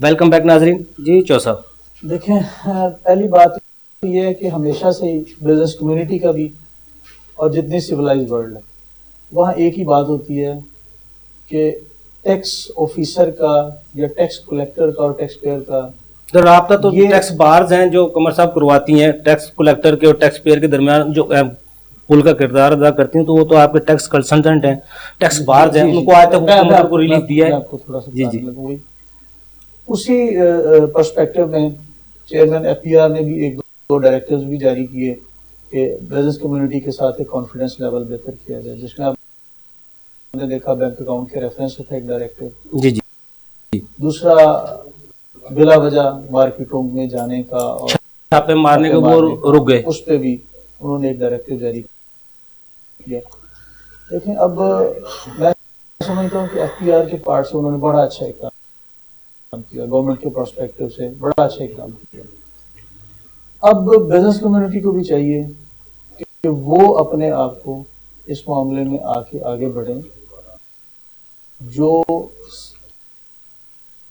Welcome back ناظرین. جی چو صاحب, دیکھیں پہلی بات یہ ہے کہ ہمیشہ سے ہی بزنس کمیونٹی کا بھی اور جتنی سویلائز ورلڈ ہے وہاں ایک ہی بات ہوتی ہے کہ ٹیکس آفیسر کا یا ٹیکس کلیکٹر کا اور ٹیکس پیئر کا تو رابطہ تو ٹیکس بارز ہیں جو قمر صاحب کرواتی ہیں ٹیکس کلیکٹر کے اور ٹیکس پیئر کے درمیان جو پل کا کردار ادا کرتی ہیں, تو وہ تو آپ کے ٹیکس کنسلٹنٹ ہیں, ٹیکس بارز ہیں, ان کو آج تک حکومت کو ریلیف دیا ہے. آپ کو تھوڑا سا اسی پرسپیکٹو میں چیئرمین ایف بی آر نے بھی ایک دو ڈائریکٹرز بھی جاری کیے کہ بزنس کمیونٹی کے ساتھ ایک کانفیڈنس لیول بہتر کیا جائے, جس میں آپ نے دیکھا بینک اکاؤنٹ کے ریفرنس تھا ایک ڈائریکٹر. جی جی. دوسرا بلا وجہ مارکیٹوں میں جانے کا اور چھاپے مارنے کے وہ رک گئے, اس پہ بھی انہوں نے ایک ڈائریکٹر جاری کیا. دیکھیں اب میں سمجھتا ہوں کہ ایف پی آر کے پارٹ سے انہوں نے بڑا اچھا کام کیا, گورنمنٹ کے پرسپیکٹو سے بڑا اچھا کام کیا. اب بزنس کمیونٹی کو بھی چاہیے کہ وہ اپنے آپ کو اس معاملے میں آگے بڑھیں. جو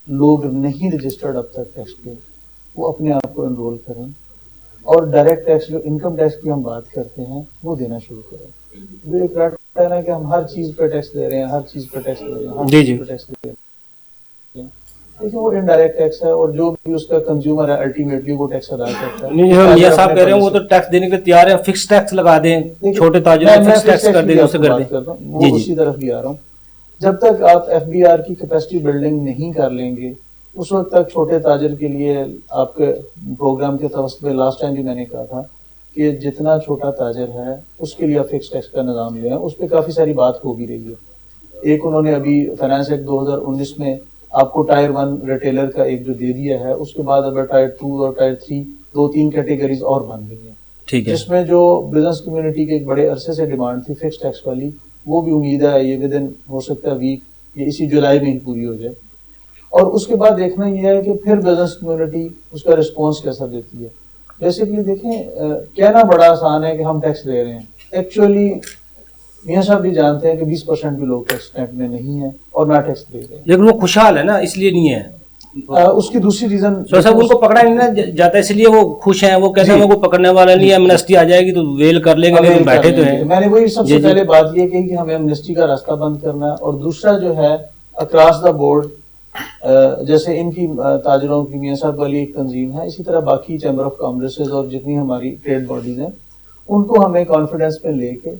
لوگ نہیں رجسٹرڈ اب تک ٹیکس کے, وہ اپنے آپ کو انرول کریں اور ڈائریکٹ ٹیکس جو انکم ٹیکس کی ہم بات کرتے ہیں وہ دینا شروع کریں. جو ایک رٹ ہے نا کہ ہم ہر چیز پہ ٹیکس دے رہے ہیں, ہر چیز پہ ٹیکس دے رہے ہیں, ہر چیز پہ ٹیکس دے رہے ہیں, لیکن وہ انڈائریکٹ ٹیکس ہے اور جو بھی اس کا کنزیومر ہے الٹیمیٹلی وہ ٹیکس ادا کرتا ہے. یہ صاحب کہہ رہے ہیں وہ تو ٹیکس دینے کے تیار ہیں, فکس ٹیکس لگا دیں, چھوٹے تاجروں کو فکس ٹیکس کر دیں, اسے کر دیں. وہ اسی طرف بھی آ رہا ہوں. جب تک آپ ایف بی آر کی کیپیسٹی بلڈنگ نہیں کر لیں گے اس وقت تک چھوٹے تاجر کے لیے آپ کے پروگرام کے توسط میں لاسٹ ٹائم بھی میں نے کہا تھا کہ جتنا چھوٹا تاجر ہے اس کے لیے آپ فکس ٹیکس کا نظام لیں. اس پہ کافی ساری بات ہو بھی رہی ہے. ایک انہوں نے ابھی فائنانس ایکٹ 2019 میں آپ کو ٹائر 1 ریٹیلر کا ایک جو دے دیا ہے, اس کے بعد اب ٹائر 2 اور ٹائر 3 2-3 کیٹیگریز اور بن گئی ہیں, جس میں جو بزنس کمیونٹی کے ایک بڑے عرصے سے ڈیمانڈ تھی فکس ٹیکس والی, وہ بھی امید ہے یہ ود ان ہو سکتا ہے ویک یہ اسی جولائی میں ہی پوری ہو جائے. اور اس کے بعد دیکھنا یہ ہے کہ پھر بزنس کمیونٹی اس کا رسپانس کیسا دیتی ہے. بیسیکلی دیکھیں کہنا بڑا آسان ہے کہ ہم ٹیکس دے رہے ہیں, ایکچولی میاں صاحب بھی جانتے ہیں کہ 20% بھی لوگ ٹیکس اسٹیمپ میں نہیں ہیں اور نہ ٹیکس دے رہے ہیں, لیکن وہ خوشحال ہے نا اس لیے نہیں ہے. اس کی دوسری ریزن صاحب ان کو پکڑا نہیں جاتا اس لیے وہ خوش ہیں, وہ کہتے ہیں وہ پکڑنے والا نہیں ہے, ایمنسٹی آ جائے گی تو ویل کر لیں گے, لیکن بیٹھے تو ہیں. میں نے وہی سب سے پہلے بات یہ کہی کہ ہمیں ایمنسٹی کا راستہ بند کرنا ہے. اور دوسرا جو ہے اکراس دا بورڈ, جیسے ان کی تاجروں کی میاں صاحب والی ایک تنظیم ہے, اسی طرح باقی چیمبر آف کامرسز اور جتنی ہماری ٹریڈ باڈیز ہیں ان کو ہمیں کانفیڈنس میں لے کے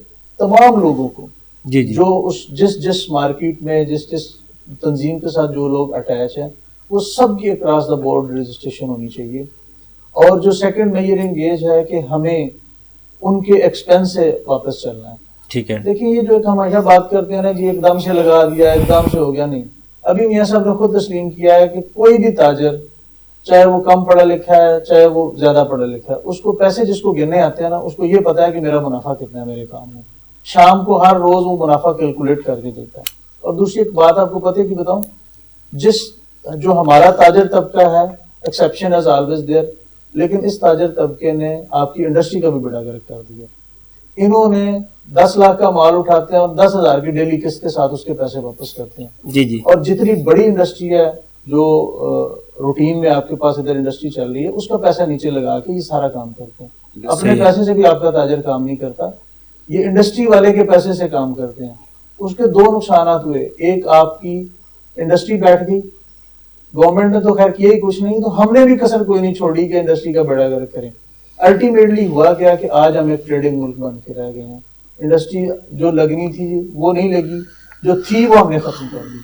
تمام لوگوں کو جو اس جس مارکیٹ میں جس تنظیم کے ساتھ جو لوگ اٹیچ ہیں وہ سب کی اکراس دا بورڈ رجسٹریشن ہونی چاہیے. اور جو سیکنڈ میجرنگ ایج ہے کہ ہمیں ان کے ایکسپینس سے واپس چلنا ہے. ٹھیک ہے. دیکھیں یہ جو ہمیشہ بات کرتے ہیں نا جی ایک دم سے لگا دیا ایک دم سے ہو گیا, نہیں. ابھی میاں صاحب نے خود تسلیم کیا ہے کہ کوئی بھی تاجر چاہے وہ کم پڑھا لکھا ہے چاہے وہ زیادہ پڑھا لکھا ہے, اس کو پیسے جس کو گننے آتے ہیں نا اس کو یہ پتا ہے کہ میرا منافع کتنا ہے میرے کام میں. شام کو ہر روز وہ منافع کیلکولیٹ کر کے دیتا ہے. اور دوسری ایک بات آپ کو پتہ ہے کہ بتاؤں, جو ہمارا تاجر طبقہ ہے ایکسیپشن از آلویز دیئر, لیکن اس تاجر طبقے نے آپ کی انڈسٹری کا بھی بیڑا گرک کر دیا. انہوں نے 10 لاکھ کا مال اٹھاتے ہیں اور 10,000 کی ڈیلی قسط کے ساتھ اس کے پیسے واپس کرتے ہیں. جی جی. اور جتنی بڑی انڈسٹری ہے جو روٹین میں آپ کے پاس ادھر انڈسٹری چل رہی ہے اس کا پیسہ نیچے لگا کے یہ سارا کام کرتے ہیں. اپنے پیسے سے بھی آپ کا تاجر کام نہیں کرتا, یہ انڈسٹری والے کے پیسے سے کام کرتے ہیں. اس کے 2 نقصانات ہوئے, ایک آپ کی انڈسٹری بیٹھ گئی, گورنمنٹ نے تو خیر کیا ہی کچھ نہیں, تو ہم نے بھی کسر کوئی نہیں چھوڑی کہ انڈسٹری کا بیڑا گرک کریں. الٹیمیٹلی ہوا کیا کہ آج ہم ایک ٹریڈنگ ملک بن کے رہ گئے ہیں. انڈسٹری جو لگنی تھی وہ نہیں لگی, جو تھی وہ ہم نے ختم کر دی.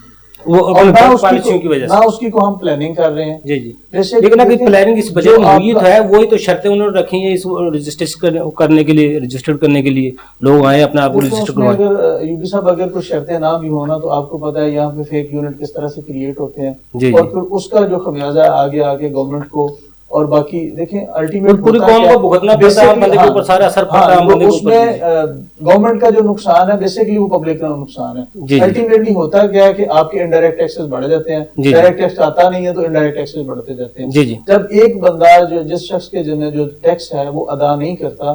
نہ اس کی کو ہم پلاننگ کر رہے ہیں. جی جی. لیکن اگر پلاننگ اس بجٹ میں ہوئی تو ہے, وہی تو شرطیں انہوں نے رکھی ہیں اس رجسٹر کرنے کے لیے, رجسٹر کرنے کے لیے لوگ آئے اپنے آپ کو رجسٹر کروائیں. اگر یو پی صاحب اگر کوئی شرطیں نہ بھی ہونا تو آپ کو پتا ہے یہاں پہ فیک یونٹ کس طرح سے کریٹ ہوتے ہیں, اور پھر اس کا جو خمیازہ آگے گورنمنٹ کو اور باقی دیکھیں الٹیمیٹ پوری قوم کو بھگتنا پڑتا ہے, بندے کے اوپر سارا اثر پڑتا ہے. اس میں گورنمنٹ کا جو نقصان ہے بیسیکلی وہ پبلک کا نقصان ہے. الٹیمیٹلی ہوتا کیا ہے کہ آپ کے انڈائریکٹ ٹیکسز بڑھ جاتے ہیں, ڈائریکٹ ٹیکس آتا نہیں ہے تو انڈائریکٹ ٹیکسز بڑھتے جاتے ہیں. جب ایک بندہ جس شخص کے جو ٹیکس ہے وہ ادا نہیں کرتا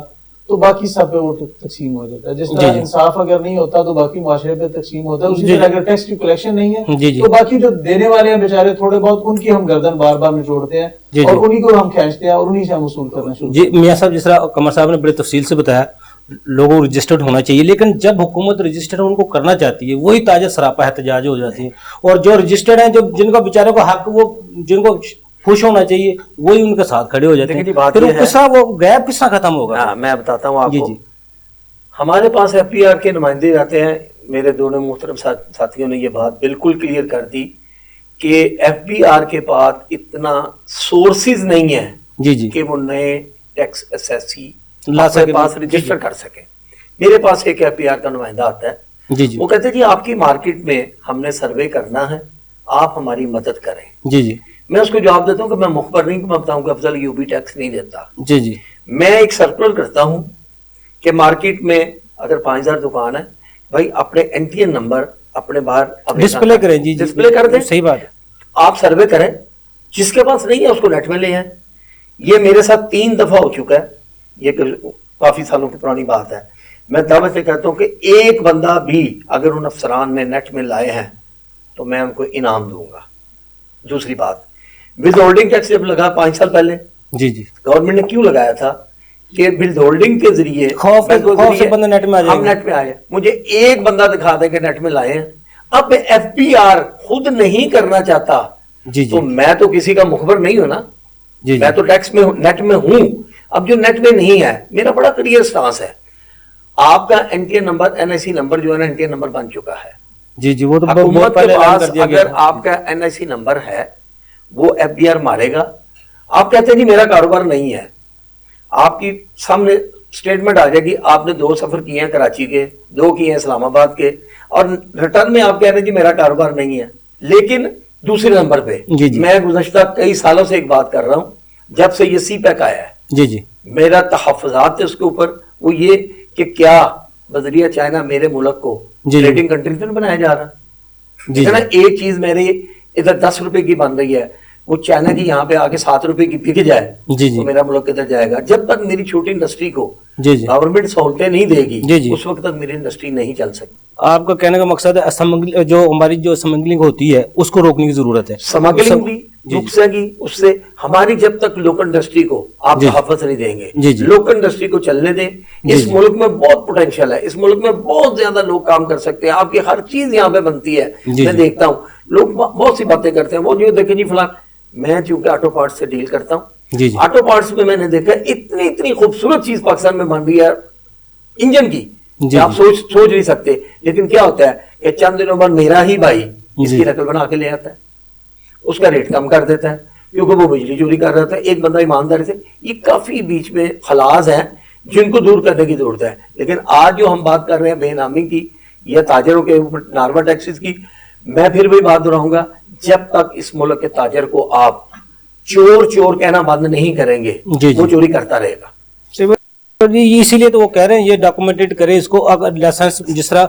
تو باقی سب پہ وہ تقسیم ہو جاتا ہے. جس طرح انصاف اگر نہیں ہوتا تو باقی معاشرے پہ تقسیم ہوتا ہے, اسی طرح اگر ٹیکس کی کلیکشن نہیں ہے تو باقی جو دینے والے ہیں بیچارے تھوڑے بہت, ان کی ہم گردن بار بار نچوڑتے ہیں اور انہی کو ہم کھینچتے ہیں اور انہی سے ہم وصول کرنا شروع. جی میاں صاحب, جس طرح قمر صاحب نے بڑی تفصیل سے بتایا لوگوں کو رجسٹرڈ ہونا چاہیے, لیکن جب حکومت رجسٹرڈ ان کو کرنا چاہتی ہے وہی تاجر سراپا احتجاج ہو جاتی ہے, اور جو رجسٹرڈ ہیں, جو جن کا بیچاروں کا حق, وہ جن کو خوش ہونا چاہیے وہی ان کے ساتھ کھڑے ہو جاتے ہیں. پھر وہ گیپ کس طرح ختم ہوگا؟ میں بتاتا ہوں آپ کو. ہمارے پاس ایف بی آر کے نمائندے رہتے ہیں. میرے دونوں محترم ساتھیوں نے یہ بات بالکل کلیئر کر دی کہ ایف بی آر کے پاس اتنا سورسز نہیں ہے جی جی کہ وہ نئے ٹیکس اسیسی اپنے پاس رجسٹر کر سکیں. میرے پاس ایک ایف بی آر کا نمائندہ آتا ہے جی جی, وہ کہتے ہیں جی آپ کی مارکیٹ میں ہم نے سروے کرنا ہے, آپ ہماری مدد کریں. جی جی, میں اس کو جواب دیتا ہوں کہ میں مخبر نہیں, کہ میں بتاؤں کہ افضل یو بی ٹیکس نہیں دیتا. جی جی, میں ایک سرکولر کرتا ہوں کہ مارکیٹ میں اگر 5000 دکان ہے, بھائی اپنے این ٹی این نمبر اپنے باہر ڈسپلے کریں. جی ڈسپلے کر دیں, صحیح بات ہے. آپ سروے کریں, جس کے پاس نہیں ہے اس کو نیٹ میں لے آئیں. یہ میرے ساتھ 3 دفعہ ہو چکا ہے, یہ کافی سالوں کی پرانی بات ہے. میں دعوے سے کہتا ہوں کہ ایک بندہ بھی اگر ان افسران نے نیٹ میں لائے ہیں تو میں ان کو انعام دوں گا. دوسری بات, ود ہولڈنگ ٹیکس جب لگا 5 سال پہلے, جی جی, گورنمنٹ نے کیوں لگایا تھا کہ ود ہولڈنگ کے ذریعے خوف سے بندہ نیٹ میں آ جائے. ہم نیٹ میں آئے, مجھے ایک بندہ دکھا دے کہ نیٹ میں لائے ہیں. اب ایف بی آر خود نہیں کرنا چاہتا جی جی, تو میں تو کسی کا مخبر نہیں ہوں نا, جی میں تو ٹیکس میں نیٹ میں ہوں. اب جو نیٹ میں نہیں ہے, میرا بڑا کلیئر سٹانس ہے. آپ کا N T N number, N I C number جو ہے نا, این ٹی این نمبر بن چکا ہے. جی جی, وہ تو حکومت کے پاس اگر آپ کا این آئی سی نمبر ہے وہ ایف بی آر مارے گا. آپ کہتے ہیں جی میرا کاروبار نہیں ہے, آپ کی سامنے سٹیٹمنٹ آ جائے گی, آپ نے 2 سفر کیے ہیں کراچی کے, 2 کیے ہیں اسلام آباد کے, اور ریٹرن میں آپ کہہ رہے ہیں جی میرا کاروبار نہیں ہے. لیکن دوسرے نمبر پہ میں گزشتہ کئی سالوں سے ایک بات کر رہا ہوں, جب سے یہ سی پیک آیا ہے, جی جی, میرا تحفظات ہے اس کے اوپر, وہ یہ کہ کیا بذریعہ چائنا میرے ملک کو ٹریڈنگ کنٹری تو نہیں بنایا جا رہا. ایک چیز میرے ادھر 10 روپے کی بن رہی ہے, وہ چائنا کی یہاں پہ آگے 7 روپے کی بک جائے تو میرا ملک کدھر جائے گا؟ جب تک میری چھوٹی انڈسٹری کو گورنمنٹ سہولتیں نہیں دے گی اس وقت تک میری انڈسٹری نہیں چل سکتی. آپ کا کہنے کا مقصد ہے جو ہماری جو اسمگلنگ ہوتی ہے اس کو روکنے کی ضرورت ہے. اسمگلنگ بھی رک سکے گی, اس سے ہماری جب تک لوکل انڈسٹری کو آپ تحفظ نہیں دیں گے, لوکل انڈسٹری کو چلنے دیں. اس ملک میں بہت پوٹینشیل ہے, اس ملک میں بہت زیادہ لوگ کام کر سکتے ہیں. آپ کی ہر چیز یہاں پہ بنتی ہے. میں دیکھتا ہوں لوگ بہت سی باتیں کرتے ہیں, وہ جو دیکھیں جی فلاں, میں چونکہ آٹو پارٹس سے ڈیل کرتا ہوں, آٹو پارٹس میں نے دیکھا اتنی خوبصورت چیز پاکستان میں بن رہی ہے انجن کی, آپ سوچ نہیں سکتے. لیکن کیا ہوتا ہے کہ چند دنوں بعد میرا ہی بھائی اس کی نقل بنا کے لے آتا ہے, اس کا ریٹ کم کر دیتا ہے کیونکہ وہ بجلی چوری کر رہا تھا. ایک بندہ ایمانداری سے, یہ کافی بیچ میں خلاز ہیں جن کو دور کرنے کی ضرورت ہے. لیکن آج جو ہم بات کر رہے ہیں بے نامی کی یا تاجروں کے اوپر ناروا ٹیکسز کی, میں پھر وہی بات دہراؤں گا, جب تک اس ملک کے تاجر کو آپ چور کہنا بند نہیں کریں گے وہ چوری کرتا رہے گا. اسی لیے تو وہ کہہ رہے ہیں یہ ڈاکومنٹڈ کرے اس کو. اگر لائسنس, جس طرح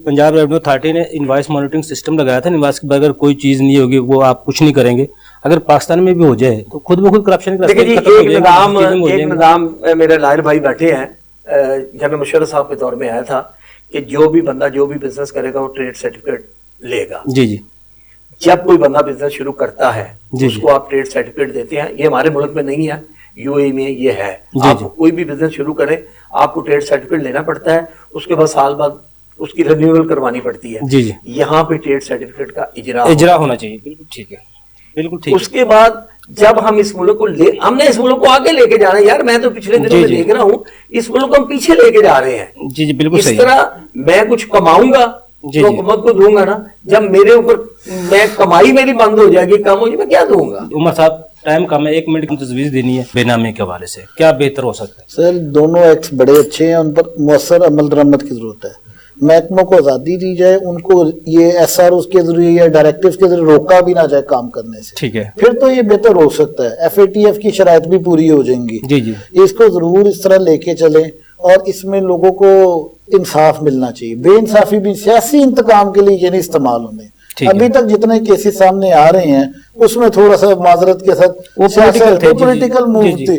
پنجاب ریونیو اتھارٹی نے انوائس مانیٹرنگ سسٹم لگایا تھا, انوائس کے بغیر کوئی چیز نہیں ہوگی, وہ آپ کچھ نہیں کریں گے. اگر پاکستان میں بھی ہو جائے تو خود بخود کرپشن کا ایک نظام میرے لائر بھائی بیٹھے ہیں, جنرل مشرف صاحب کے دور میں آیا تھا کہ جو بھی بندہ جو بھی بزنس کرے گا وہ ٹریڈ سرٹیفکیٹ لے گا. جی جی, جب کوئی بندہ بزنس شروع کرتا ہے اس کو آپ ٹریڈ سرٹیفکیٹ دیتے ہیں. یہ ہمارے ملک میں نہیں ہے, یو اے میں یہ ہے. آپ کوئی بھی بزنس شروع کریں آپ کو ٹریڈ سرٹیفکیٹ لینا پڑتا ہے, اس کے بعد سال بعد اس کی رینیول کروانی پڑتی ہے. جی جی, یہاں پہ ٹریڈ سرٹیفکیٹ کا اجرا ہونا چاہیے. بالکل ٹھیک ہے, بالکل ٹھیک. اس کے بعد جب ہم اس ملک کو ہم نے اس ملک کو آگے لے کے جانا ہے. یار میں تو پچھلے دنوں میں دیکھ رہا ہوں اس ملک کو ہم پیچھے لے کے جا رہے ہیں. جی جی, بالکل اس طرح میں کچھ کماؤں گا تو حکومت کو دوں گا نا, جب میرے اوپر میں کمائی میری بند ہو جائے گی, کم ہو جائے, میں کیا دوں گا؟ عمر صاحب ٹائم کم ہے, 1 منٹ کی تجویز دینی ہے بے نامی کے حوالے سے, کیا بہتر ہو سکتا ہے؟ سر دونوں ایکٹس بڑے اچھے ہیں, ان پر مؤثر عمل درآمد کی ضرورت ہے. محکموں کو آزادی دی جائے, ان کو یہ ایس آر اوز کے ذریعے یا ڈائریکٹیوز کے ذریعے روکا بھی نہ جائے کام کرنے سے, ٹھیک ہے, پھر تو یہ بہتر ہو سکتا ہے. ایف اے ٹی ایف کی شرائط بھی پوری ہو جائیں گی. جی جی, اس کو ضرور اس طرح لے کے چلیں, اور اس میں لوگوں کو انصاف ملنا چاہیے. بے انصافی بھی سیاسی انتقام کے لیے یہ نہیں استعمال ہونے. ابھی تک جتنے کیسز سامنے آ رہے ہیں اس میں تھوڑا سا معذرت کے ساتھ پولیٹیکل موو تھے,